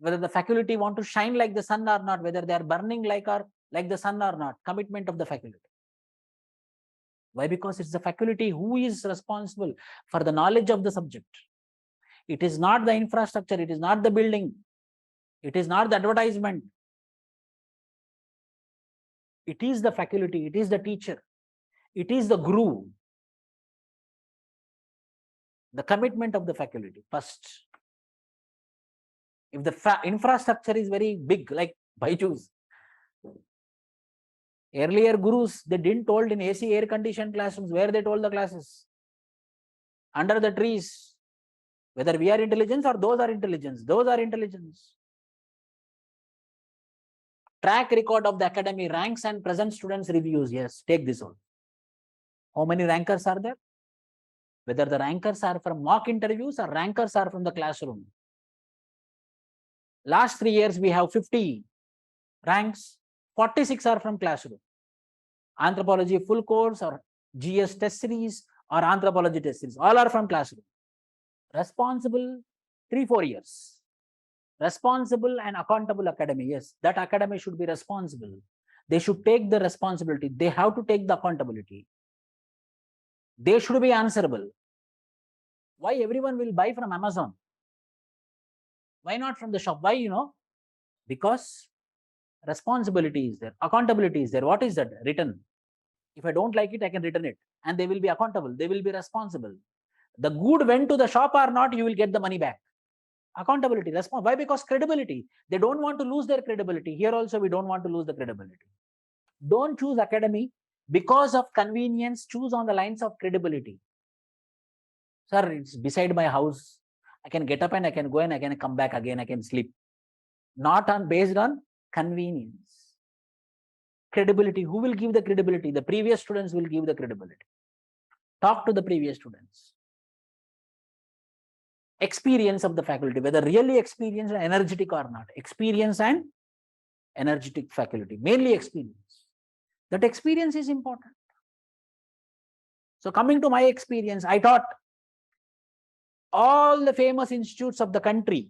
Whether the faculty want to shine like the sun or not, whether they are burning like the sun or not. Commitment of the faculty. Why? Because it's the faculty who is responsible for the knowledge of the subject. It is not the infrastructure, it is not the building, it is not the advertisement. It is the faculty, it is the teacher, it is the guru. The commitment of the faculty first. If the infrastructure is very big, like Byju's, earlier gurus, they didn't told in AC air conditioned classrooms. Where they told the classes? Under the trees. Whether we are intelligence or those are intelligence. Those are intelligence. Track record of the academy, ranks and present students reviews. Yes, take this one. How many rankers are there? Whether the rankers are from mock interviews or rankers are from the classroom. Last 3 years, we have 50 ranks, 46 are from classroom. Anthropology full course or GS test series or anthropology test series, all are from classroom. Responsible 3-4 years. Responsible and accountable academy. Yes, that academy should be responsible. They should take the responsibility. They have to take the accountability. They should be answerable. Why everyone will buy from Amazon? Why not from the shop? Why, because responsibility is there, accountability is there. What is that? Written. If I don't like it, I can return it. And they will be accountable. They will be responsible. The good went to the shop or not, you will get the money back. Accountability, response. Why? Because credibility. They don't want to lose their credibility. Here also, we don't want to lose the credibility. Don't choose academy because of convenience. Choose on the lines of credibility. Sir, it's beside my house. I can get up and I can go and I can come back again. I can sleep. Not on based on convenience. Credibility. Who will give the credibility? The previous students will give the credibility. Talk to the previous students. Experience of the faculty, whether really experienced and energetic or not. Experience and energetic faculty, mainly experience. That experience is important. So coming to my experience, I taught all the famous institutes of the country.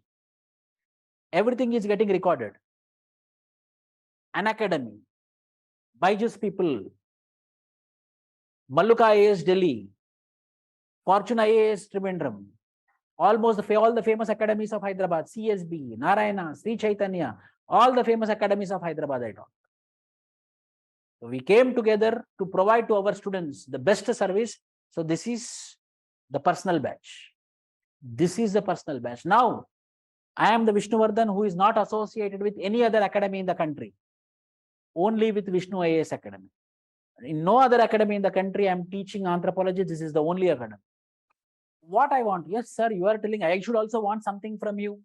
Everything is getting recorded. An academy, Byju's people, Malluka IAS Delhi, Fortune IAS Trivandrum, almost all the famous academies of Hyderabad, CSB, Narayana, Sri Chaitanya, all the famous academies of Hyderabad I taught. So we came together to provide to our students the best service. So this is the personal batch. This is the personal batch. Now, I am the Vishnuvardhan who is not associated with any other academy in the country. Only with Vishnu IAS Academy. In no other academy in the country, I am teaching anthropology. This is the only academy. What I want? Yes, sir, you are telling I should also want something from you.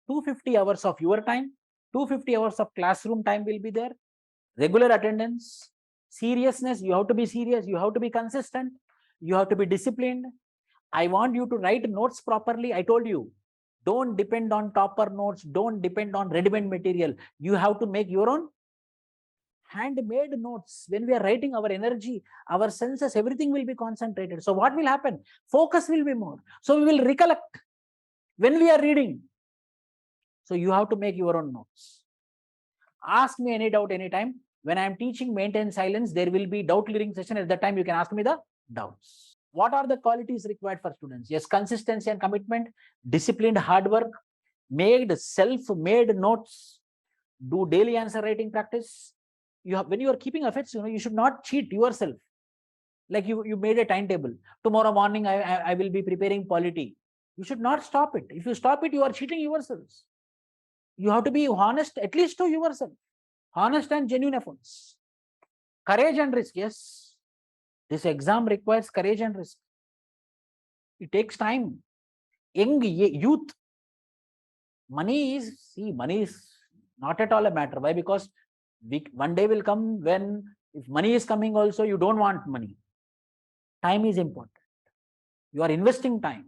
250 hours of your time, 250 hours of classroom time will be there. Regular attendance, seriousness, you have to be serious, you have to be consistent, you have to be disciplined. I want you to write notes properly. I told you, don't depend on topper notes, don't depend on ready-made material. You have to make your own handmade notes. When we are writing, our energy, our senses, everything will be concentrated. So what will happen? Focus will be more. So we will recollect when we are reading. So you have to make your own notes. Ask me any doubt anytime. When I am teaching maintain silence, there will be doubt clearing session. At that time, you can ask me the doubts. What are the qualities required for students? Yes, consistency and commitment, disciplined hard work, made self-made notes, do daily answer writing practice. When you are keeping efforts, you should not cheat yourself. Like you made a timetable. Tomorrow morning, I will be preparing polity. You should not stop it. If you stop it, you are cheating yourselves. You have to be honest, at least to yourself. Honest and genuine efforts. Courage and risk. Yes. This exam requires courage and risk. It takes time. Young youth. Money is not at all a matter. Why? Because one day will come when if money is coming also, you don't want money. Time is important. You are investing time.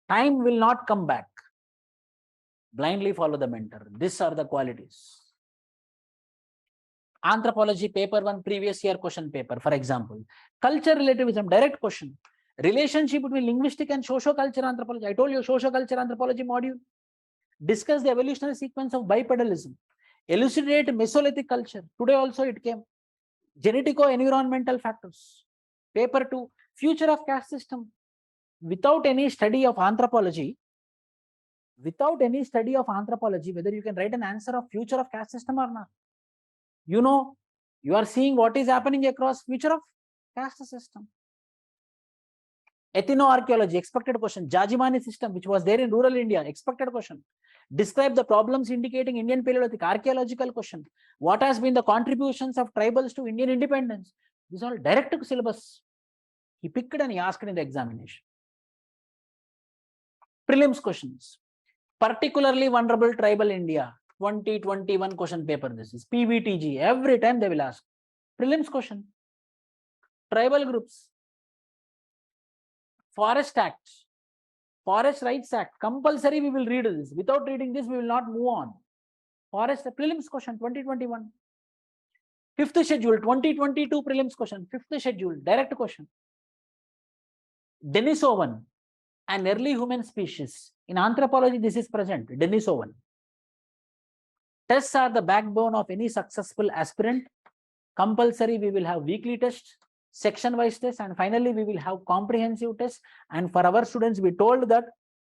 Time will not come back. Blindly follow the mentor. These are the qualities. Anthropology paper 1 previous year question paper, for example. Culture relativism, direct question. Relationship between linguistic and socio-culture anthropology. I told you socio-culture anthropology module. Discuss the evolutionary sequence of bipedalism. Elucidate Mesolithic culture. Today also it came. Genetico-environmental factors. Paper 2, future of caste system. Without any study of anthropology, whether you can write an answer of future of caste system or not. You are seeing what is happening across future of caste system. Ethnoarchaeology, expected question. Jajimani system, which was there in rural India, expected question. Describe the problems indicating Indian Paleolithic, archaeological question. What has been the contributions of tribals to Indian independence? These are all direct to syllabus. He picked and he asked in the examination. Prelims questions. Particularly vulnerable tribal India. 2021 question paper. This is PVTG. Every time they will ask. Prelims question. Tribal groups. Forest Act. Forest Rights Act. Compulsory we will read this. Without reading this, we will not move on. Forest prelims question 2021. Fifth schedule 2022 prelims question. Fifth schedule direct question. Denisovan, an early human species. In anthropology, this is present. Denisovan. Tests are the backbone of any successful aspirant. Compulsory, we will have weekly tests, section-wise tests, and finally, we will have comprehensive tests. And for our students, we told that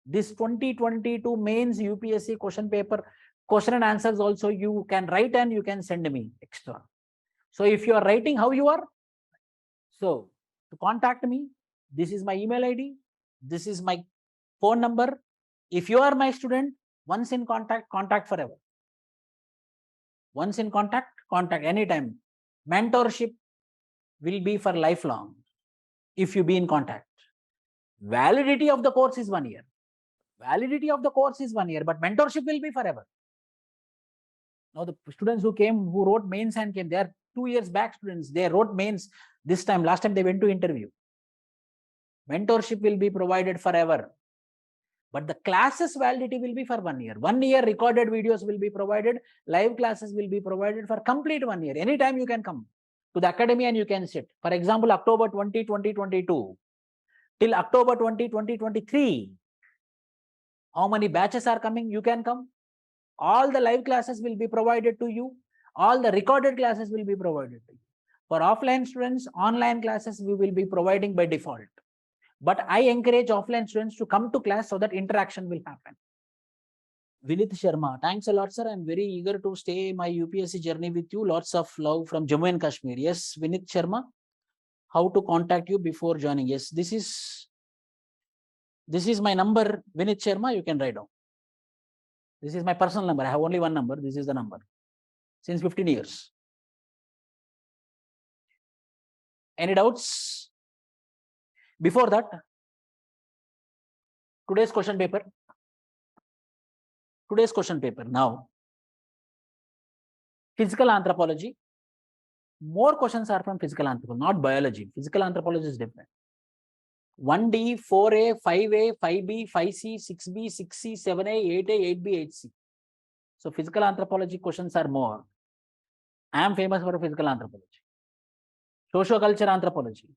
this 2022 mains UPSC question paper, question and answers also you can write and you can send me extra. So if you are writing, how you are? So to contact me, this is my email ID. This is my phone number. If you are my student, once in contact, contact forever. Once in contact, contact anytime. Mentorship will be for lifelong if you be in contact. Validity of the course is 1 year. Validity of the course is 1 year, but mentorship will be forever. Now the students who came, who wrote mains and came, they are 2 years back students. They wrote mains this time. Last time they went to interview. Mentorship will be provided forever. But the classes validity will be for 1 year. 1 year recorded videos will be provided. Live classes will be provided for complete 1 year. Anytime you can come to the academy and you can sit. For example, October 20, 2022 till October 20, 2023. How many batches are coming? You can come. All the live classes will be provided to you. All the recorded classes will be provided to you. For offline students, online classes we will be providing by default. But I encourage offline students to come to class so that interaction will happen. Vinith Sharma, thanks a lot, sir. I'm very eager to stay my UPSC journey with you. Lots of love from Jammu and Kashmir. Yes, Vinith Sharma. How to contact you before joining? Yes, this is my number, Vinith Sharma. You can write down. This is my personal number. I have only one number. This is the number. Since 15 years. Any doubts? Before that, today's question paper. Today's question paper now. Physical anthropology. More questions are from physical anthropology, not biology. Physical anthropology is different. 1D, 4A, 5A, 5B, 5C, 6B, 6C, 7A, 8A, 8B, 8C. So physical anthropology questions are more. I am famous for physical anthropology. Socioculture anthropology.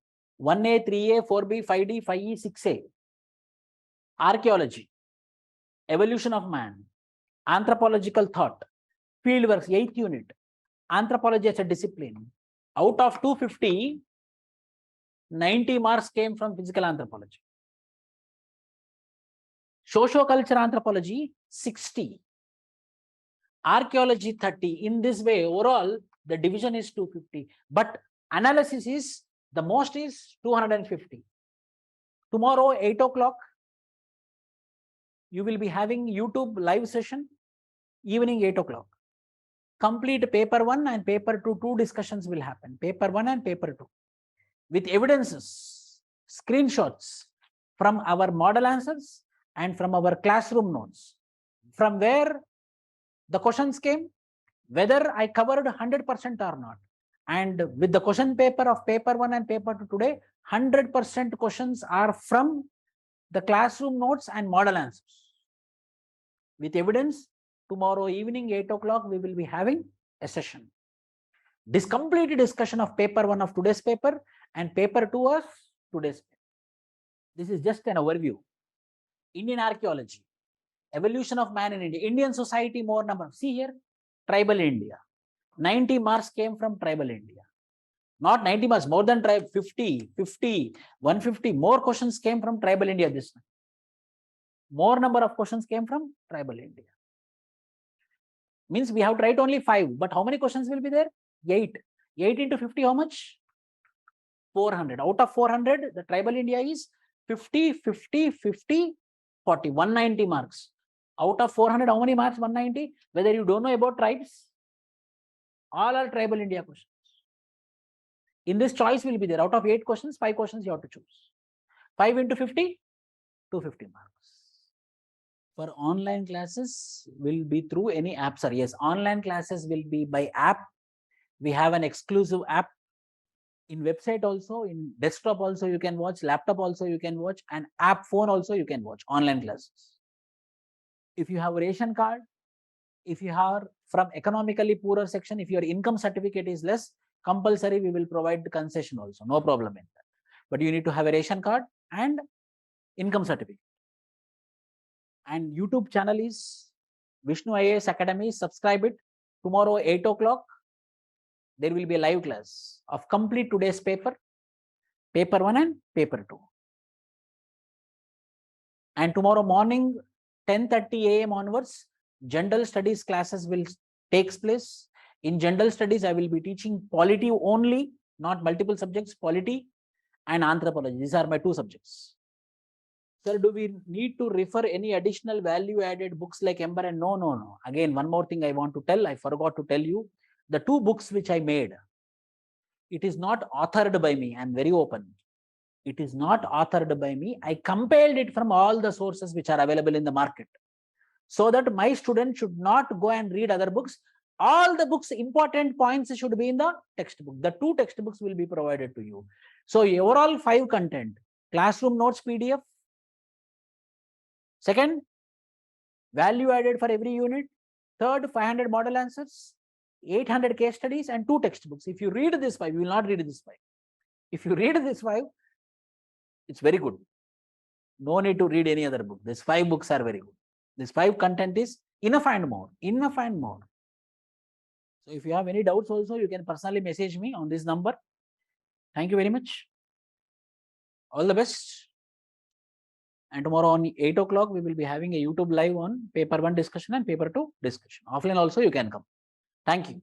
1A, 3A, 4B, 5D, 5E, 6A. Archaeology. Evolution of man. Anthropological thought. Fieldworks, 8th unit. Anthropology as a discipline. Out of 250, 90 marks came from physical anthropology. Socioculture anthropology, 60. Archaeology, 30. In this way, overall, the division is 250. But analysis is, the most is 250. Tomorrow, 8 o'clock, you will be having YouTube live session, evening 8 o'clock. Complete paper 1 and paper 2, 2 discussions will happen. Paper 1 and paper 2. With evidences, screenshots from our model answers and from our classroom notes. From where the questions came, whether I covered 100% or not. And with the question paper of paper 1 and paper 2 today, 100% questions are from the classroom notes and model answers. With evidence, tomorrow evening 8 o'clock, we will be having a session. This complete discussion of paper 1 of today's paper and paper 2 of today's paper. This is just an overview. Indian archaeology, evolution of man in India, Indian society, more number. See here, tribal India. 90 marks came from tribal India. Not 90 marks, more than tribe, 50, 50, 150. More questions came from tribal India this time. More number of questions came from tribal India. Means we have tried only 5, but how many questions will be there? 8. 8 into 50, how much? 400. Out of 400, the tribal India is 50, 50, 50, 40, 190 marks. Out of 400, how many marks? 190. Whether you don't know about tribes, all are tribal India questions. In this choice will be there. Out of 8 questions, 5 questions you have to choose. 5 into 50, 250 marks. For online classes will be through any app, sir. Yes, online classes will be by app. We have an exclusive app in website also, in desktop also you can watch, laptop also you can watch, and app phone also you can watch online classes. If you have a ration card, if you are from economically poorer section, if your income certificate is less, compulsory we will provide the concession also, no problem in that. But you need to have a ration card and income certificate. And YouTube channel is Vishnu IAS Academy. Subscribe it. Tomorrow 8 o'clock there will be a live class of complete today's paper, paper 1 and paper 2. And tomorrow morning 10:30 a.m. onwards, general studies classes will takes place. In general studies, I will be teaching polity only, not multiple subjects, polity and anthropology. These are my 2 subjects. Sir, do we need to refer any additional value added books like Ember? And no. Again, one more thing I want to tell, I forgot to tell you. The 2 books which I made, it is not authored by me. I am very open. It is not authored by me. I compiled it from all the sources which are available in the market, so that my student should not go and read other books. All the books, important points should be in the textbook. The 2 textbooks will be provided to you. So overall 5 content: classroom notes PDF, second, value added for every unit, third, 500 model answers, 800 case studies, and 2 textbooks. If you read this 5, you will not read this 5. If you read this 5, it's very good. No need to read any other book. These 5 books are very good. This 5 content is enough and more. Enough and more. So if you have any doubts also, you can personally message me on this number. Thank you very much. All the best. And tomorrow on 8 o'clock, we will be having a YouTube live on paper 1 discussion and paper 2 discussion. Offline also you can come. Thank you.